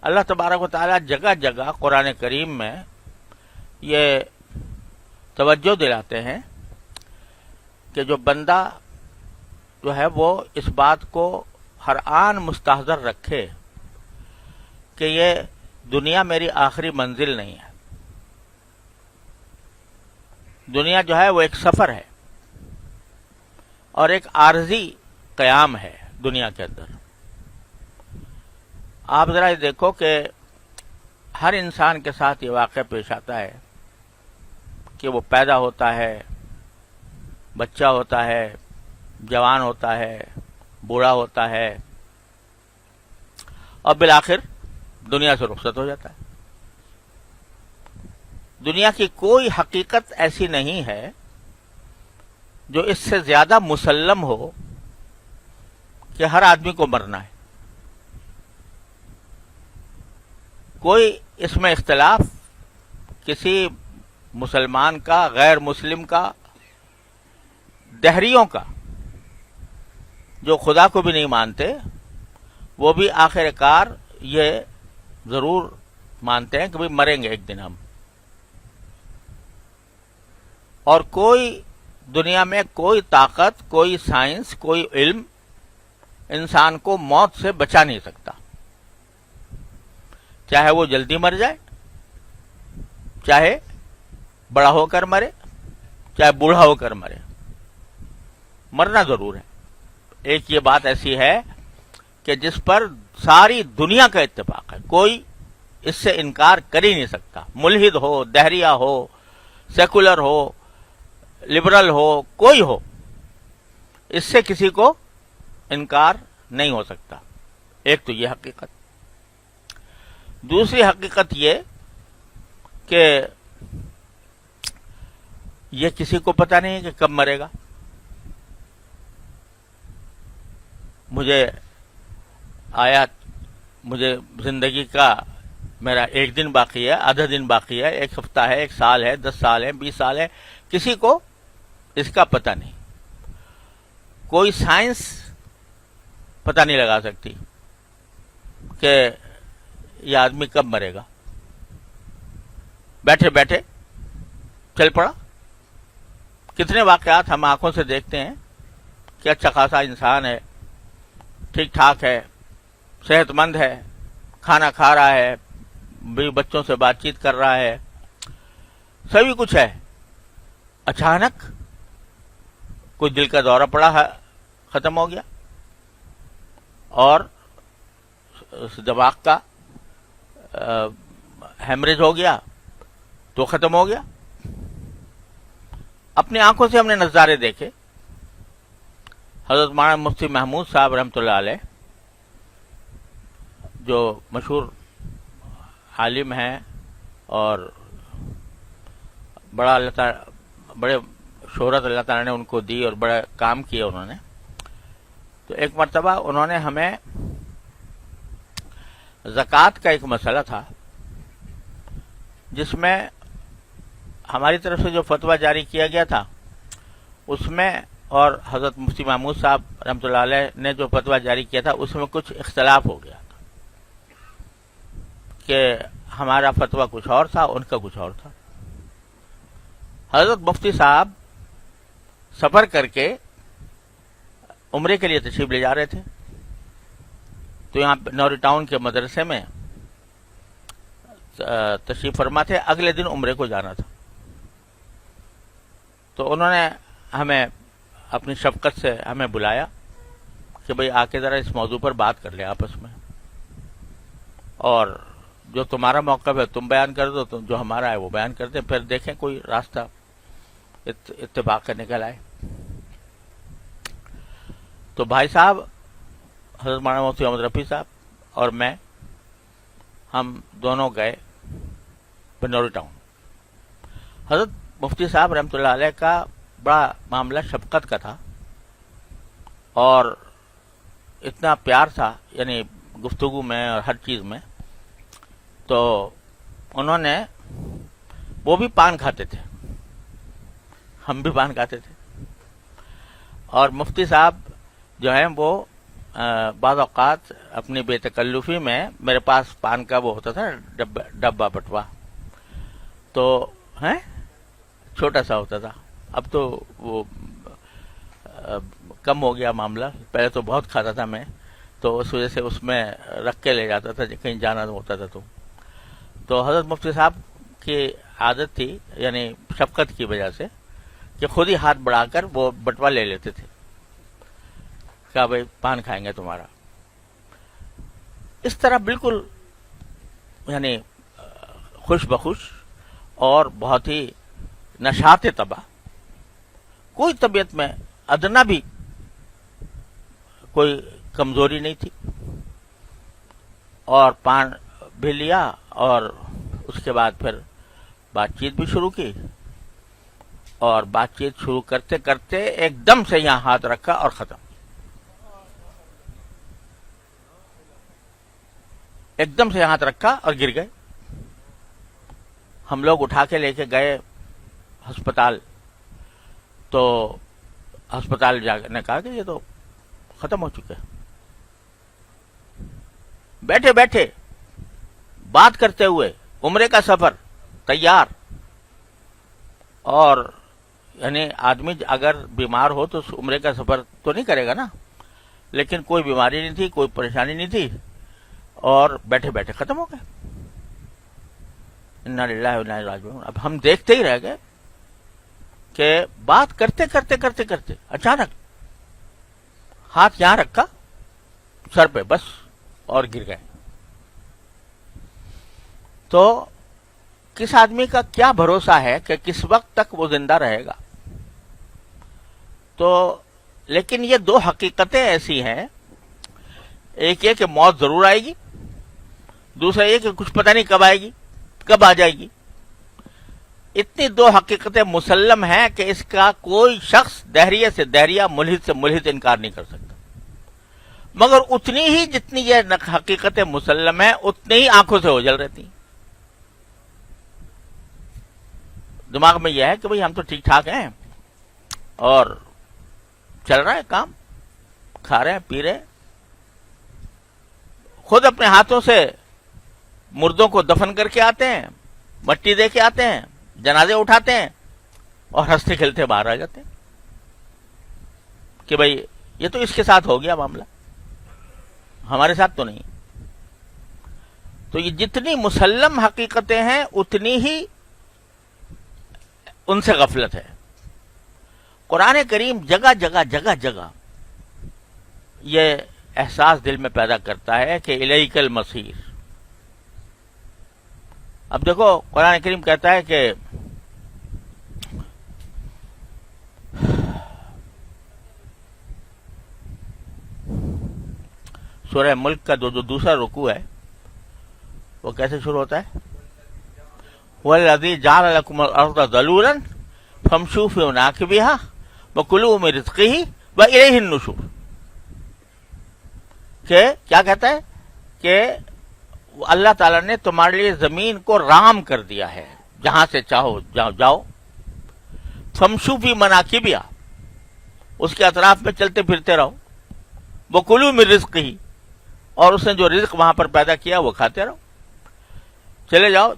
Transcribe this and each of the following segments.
اللہ تبارک و تعالیٰ جگہ جگہ قرآن کریم میں یہ توجہ دلاتے ہیں کہ جو بندہ جو ہے وہ اس بات کو ہر آن مستحضر رکھے کہ یہ دنیا میری آخری منزل نہیں ہے. دنیا جو ہے وہ ایک سفر ہے اور ایک عارضی قیام ہے دنیا کے اندر. آپ ذرا یہ دیکھو کہ ہر انسان کے ساتھ یہ واقعہ پیش آتا ہے کہ وہ پیدا ہوتا ہے، بچہ ہوتا ہے، جوان ہوتا ہے، بوڑھا ہوتا ہے اور بالآخر دنیا سے رخصت ہو جاتا ہے. دنیا کی کوئی حقیقت ایسی نہیں ہے جو اس سے زیادہ مسلم ہو کہ ہر آدمی کو مرنا ہے. کوئی اس میں اختلاف کسی مسلمان کا، غیر مسلم کا، دہریوں کا جو خدا کو بھی نہیں مانتے، وہ بھی آخر کار یہ ضرور مانتے ہیں کہ بھئی مریں گے ایک دن ہم. اور کوئی دنیا میں کوئی طاقت، کوئی سائنس، کوئی علم انسان کو موت سے بچا نہیں سکتا. چاہے وہ جلدی مر جائے، چاہے بڑا ہو کر مرے، چاہے بوڑھا ہو کر مرے، مرنا ضرور ہے. ایک یہ بات ایسی ہے کہ جس پر ساری دنیا کا اتفاق ہے، کوئی اس سے انکار کر ہی نہیں سکتا. ملحد ہو، دہریہ ہو، سیکولر ہو، لبرل ہو، کوئی ہو، اس سے کسی کو انکار نہیں ہو سکتا. ایک تو یہ حقیقت. دوسری حقیقت یہ کہ یہ کسی کو پتہ نہیں کہ کب مرے گا. مجھے زندگی کا میرا ایک دن باقی ہے، آدھا دن باقی ہے، ایک ہفتہ ہے، ایک سال ہے، 10 سال ہے، 20 سال ہے، کسی کو اس کا پتہ نہیں. کوئی سائنس پتہ نہیں لگا سکتی کہ یہ آدمی کب مرے گا. بیٹھے بیٹھے چل پڑا. کتنے واقعات ہم آنکھوں سے دیکھتے ہیں کہ اچھا خاصا انسان ہے، ٹھیک ٹھاک ہے، صحت مند ہے، کھانا کھا رہا ہے، بھی بچوں سے بات چیت کر رہا ہے، سبھی کچھ ہے. اچانک کوئی دل کا دورہ پڑا ہے، ختم ہو گیا، اور دماغ کا ہیمریج ہو گیا تو ختم ہو گیا. اپنی آنکھوں سے ہم نے نظارے دیکھے. حضرت مولانا مفتی محمود صاحب رحمۃ اللہ علیہ جو مشہور عالم ہیں اور بڑے شہرت اللہ تعالیٰ نے ان کو دی اور بڑا کام کیا انہوں نے. تو ایک مرتبہ انہوں نے ہمیں زکوٰۃ کا ایک مسئلہ تھا جس میں ہماری طرف سے جو فتویٰ جاری کیا گیا تھا اس میں، اور حضرت مفتی محمود صاحب رحمۃ اللہ علیہ نے جو فتویٰ جاری کیا تھا اس میں کچھ اختلاف ہو گیا تھا کہ ہمارا فتویٰ کچھ اور تھا، ان کا کچھ اور تھا. حضرت مفتی صاحب سفر کر کے عمرے کے لیے تشریف لے جا رہے تھے. تو یہاں نوری ٹاؤن کے مدرسے میں تشریف فرما تھے، اگلے دن عمرے کو جانا تھا. تو انہوں نے ہمیں اپنی شفقت سے ہمیں بلایا کہ بھئی آ کے ذرا اس موضوع پر بات کر لیں آپس میں، اور جو تمہارا موقف ہے تم بیان کر دو، جو ہمارا ہے وہ بیان کر دیں، پھر دیکھیں کوئی راستہ اتفاق کا نکل آئے. تو بھائی صاحب حضرت مولانا مفتی محمد رفیع صاحب اور میں، ہم دونوں گئے بنوری ٹاؤن. حضرت مفتی صاحب رحمۃ اللہ علیہ کا بڑا معاملہ شفقت کا تھا اور اتنا پیار تھا، یعنی گفتگو میں اور ہر چیز میں. تو انہوں نے، وہ بھی پان کھاتے تھے، ہم بھی پان کھاتے تھے، اور مفتی صاحب جو ہیں وہ بعض اوقات اپنی بے تکلفی میں میرے پاس پان کا وہ ہوتا تھا ڈبہ بٹوا، تو ہے چھوٹا سا ہوتا تھا، اب تو وہ کم ہو گیا معاملہ، پہلے تو بہت کھاتا تھا میں، تو اس وجہ سے اس میں رکھ کے لے جاتا تھا کہیں جانا ہوتا تھا تو حضرت مفتی صاحب کی عادت تھی، یعنی شفقت کی وجہ سے، کہ خود ہی ہاتھ بڑھا کر وہ بٹوا لے لیتے تھے، کہا بھائی پان کھائیں گے تمہارا. اس طرح بالکل یعنی خوش بخوش اور بہت ہی نشاط طبع، کوئی طبیعت میں ادنا بھی کوئی کمزوری نہیں تھی، اور پان بھی لیا اور اس کے بعد پھر بات چیت بھی شروع کی، اور بات چیت شروع کرتے کرتے ایک دم سے یہاں ہاتھ رکھا اور ختم، ایک دم سے ہاتھ رکھا اور گر گئے. ہم لوگ اٹھا کے لے کے گئے ہسپتال، تو ہسپتال جا نے کہا کہ یہ تو ختم ہو چکے. بیٹھے بیٹھے بات کرتے ہوئے عمرے کا سفر تیار، اور یعنی آدمی اگر بیمار ہو تو عمرے کا سفر تو نہیں کرے گا نا، لیکن کوئی بیماری نہیں تھی، کوئی پریشانی نہیں تھی، اور بیٹھے بیٹھے ختم ہو گئے. انا للہ و انا الیہ راجعون. اب ہم دیکھتے ہی رہ گئے کہ بات کرتے کرتے کرتے کرتے اچانک ہاتھ یہاں رکھا سر پہ بس اور گر گئے. تو کس آدمی کا کیا بھروسہ ہے کہ کس وقت تک وہ زندہ رہے گا؟ تو لیکن یہ دو حقیقتیں ایسی ہیں، ایک یہ کہ موت ضرور آئے گی، دوسرا یہ کہ کچھ پتہ نہیں کب آئے گی، کب آ جائے گی. اتنی دو حقیقتیں مسلم ہیں کہ اس کا کوئی شخص دہریے سے دہریہ، ملحد سے ملحد انکار نہیں کر سکتا. مگر اتنی ہی جتنی یہ حقیقتیں مسلم ہیں، اتنی ہی آنکھوں سے اوجھل رہتی ہیں. دماغ میں یہ ہے کہ بھئی ہم تو ٹھیک ٹھاک ہیں اور چل رہا ہے کام، کھا رہے ہیں پی رہے ہیں، خود اپنے ہاتھوں سے مردوں کو دفن کر کے آتے ہیں، مٹی دے کے آتے ہیں، جنازے اٹھاتے ہیں، اور ہنستے کھیلتے باہر آ جاتے ہیں کہ بھئی یہ تو اس کے ساتھ ہو گیا معاملہ، ہمارے ساتھ تو نہیں. تو یہ جتنی مسلم حقیقتیں ہیں اتنی ہی ان سے غفلت ہے. قرآن کریم جگہ جگہ جگہ جگہ یہ احساس دل میں پیدا کرتا ہے کہ الیک المصیر. اب دیکھو قرآن کریم کہتا ہے کہ سورہ ملک کا جو دوسرا رکوع ہے وہ کیسے شروع ہوتا ہے؟ وَالَّذِي جَعَلَ لَكُمُ الْأَرْضَ ذَلُولًا فَامْشُوا فِي مَنَاكِبِهَا وَكُلُوا مِن رِزْقِهِ وَإِلَيْهِ النُّشُورُ. کہ کیا کہتا ہے کہ اللہ تعالیٰ نے تمہارے لیے زمین کو رام کر دیا ہے، جہاں سے چاہو جاؤ. فَامْشُوا فِي مَنَاكِبِهَا، اس کے اطراف میں چلتے پھرتے رہو. وَكُلُوا مِن رِزْقِهِ، اور اس نے جو رزق وہاں پر پیدا کیا وہ کھاتے رہو، چلے جاؤ.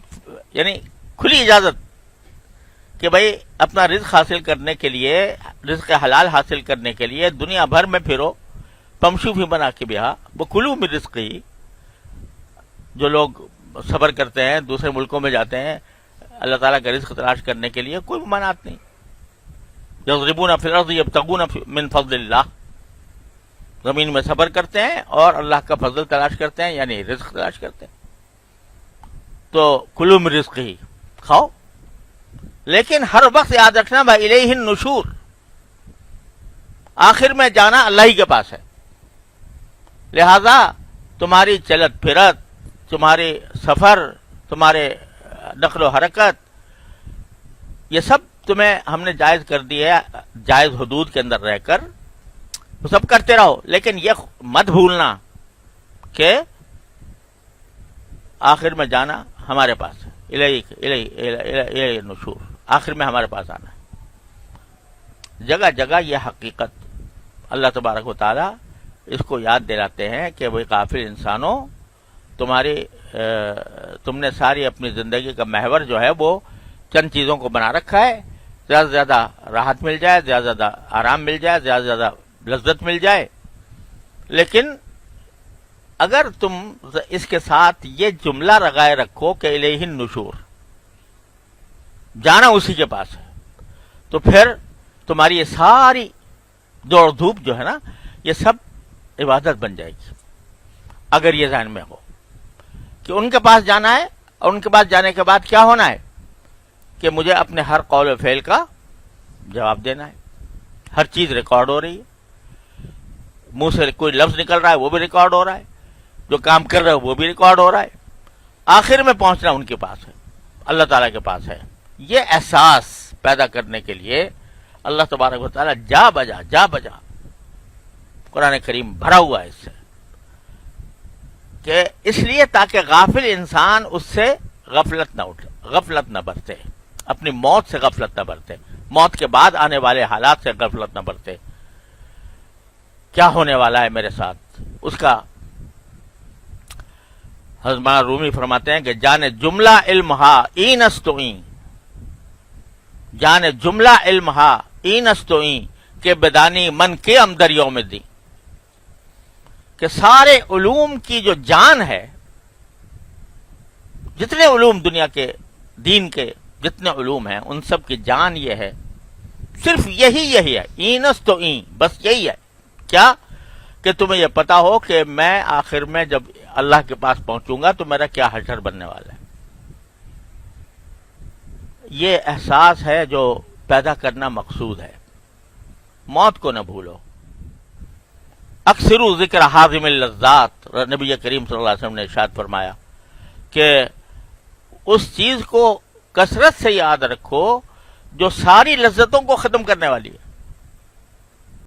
یعنی کھلی اجازت کہ بھئی اپنا رزق حاصل کرنے کے لیے، رزق حلال حاصل کرنے کے لیے دنیا بھر میں پھرو. فَامْشُوا فِي مَنَاكِبِهَا وَكُلُوا مِن رِزْقِهِ. جو لوگ سفر کرتے ہیں، دوسرے ملکوں میں جاتے ہیں اللہ تعالیٰ کا رزق تلاش کرنے کے لیے، کوئی ممانعت نہیں. يَضْرِبُونَ فِي الْأَرْضِ يَبْتَغُونَ مِن فَضْلِ اللَّهِ، زمین میں سفر کرتے ہیں اور اللہ کا فضل تلاش کرتے ہیں، یعنی رزق تلاش کرتے ہیں. تو کلوا من رزقہ، کھاؤ، لیکن ہر وقت یاد رکھنا وَإِلَيْهِ النُّشُورُ، آخر میں جانا اللہ ہی کے پاس ہے. لہذا تمہاری چلت پھرت، تمہاری سفر، تمہارے نقل و حرکت، یہ سب تمہیں ہم نے جائز کر دی ہے، جائز حدود کے اندر رہ کر وہ سب کرتے رہو. لیکن یہ مت بھولنا کہ آخر میں جانا ہمارے پاس ہے. الیہ النشور، آخر میں ہمارے پاس آنا ہے. جگہ جگہ یہ حقیقت اللہ تبارک و تعالی اس کو یاد دلاتے ہیں کہ بھئی غافل انسانوں، تم نے ساری اپنی زندگی کا محور جو ہے وہ چند چیزوں کو بنا رکھا ہے، زیادہ سے زیادہ راحت مل جائے، زیادہ سے زیادہ آرام مل جائے، زیادہ سے زیادہ لذت مل جائے، لیکن اگر تم اس کے ساتھ یہ جملہ لگائے رکھو کہ الیہ النشور، جانا اسی کے پاس ہے، تو پھر تمہاری یہ ساری دوڑ دھوپ جو ہے نا، یہ سب عبادت بن جائے گی، اگر یہ ذہن میں ہو کہ ان کے پاس جانا ہے، اور ان کے پاس جانے کے بعد کیا ہونا ہے کہ مجھے اپنے ہر قول و فعل کا جواب دینا ہے، ہر چیز ریکارڈ ہو رہی ہے، منہ سے کوئی لفظ نکل رہا ہے وہ بھی ریکارڈ ہو رہا ہے، جو کام کر رہے ہو وہ بھی ریکارڈ ہو رہا ہے، آخر میں پہنچنا ان کے پاس ہے، اللہ تعالیٰ کے پاس ہے۔ یہ احساس پیدا کرنے کے لیے اللہ تبارک و تعالیٰ جا بجا قرآن کریم بھرا ہوا ہے اس سے، کہ اس لیے تاکہ غافل انسان اس سے غفلت نہ برتے، اپنی موت سے غفلت نہ برتے، موت کے بعد آنے والے حالات سے غفلت نہ برتے، کیا ہونے والا ہے میرے ساتھ اس کا۔ حضرت مولانا رومی فرماتے ہیں کہ جانے جملہ علمہا اینستوئیں، جانے جملہ علمہا اینستوئیں کہ بدانی من کے اندر یوم الدین، کہ سارے علوم کی جو جان ہے، جتنے علوم دنیا کے دین کے جتنے علوم ہیں ان سب کی جان یہ ہے، صرف یہی ہے، اینستوئیں، بس یہی ہے، کیا کہ تمہیں یہ پتا ہو کہ میں آخر میں جب اللہ کے پاس پہنچوں گا تو میرا کیا حشر بننے والا ہے۔ یہ احساس ہے جو پیدا کرنا مقصود ہے، موت کو نہ بھولو۔ اکثروا ذکر حازم اللذات، نبی کریم صلی اللہ علیہ وسلم نے ارشاد فرمایا کہ اس چیز کو کثرت سے یاد رکھو جو ساری لذتوں کو ختم کرنے والی ہے۔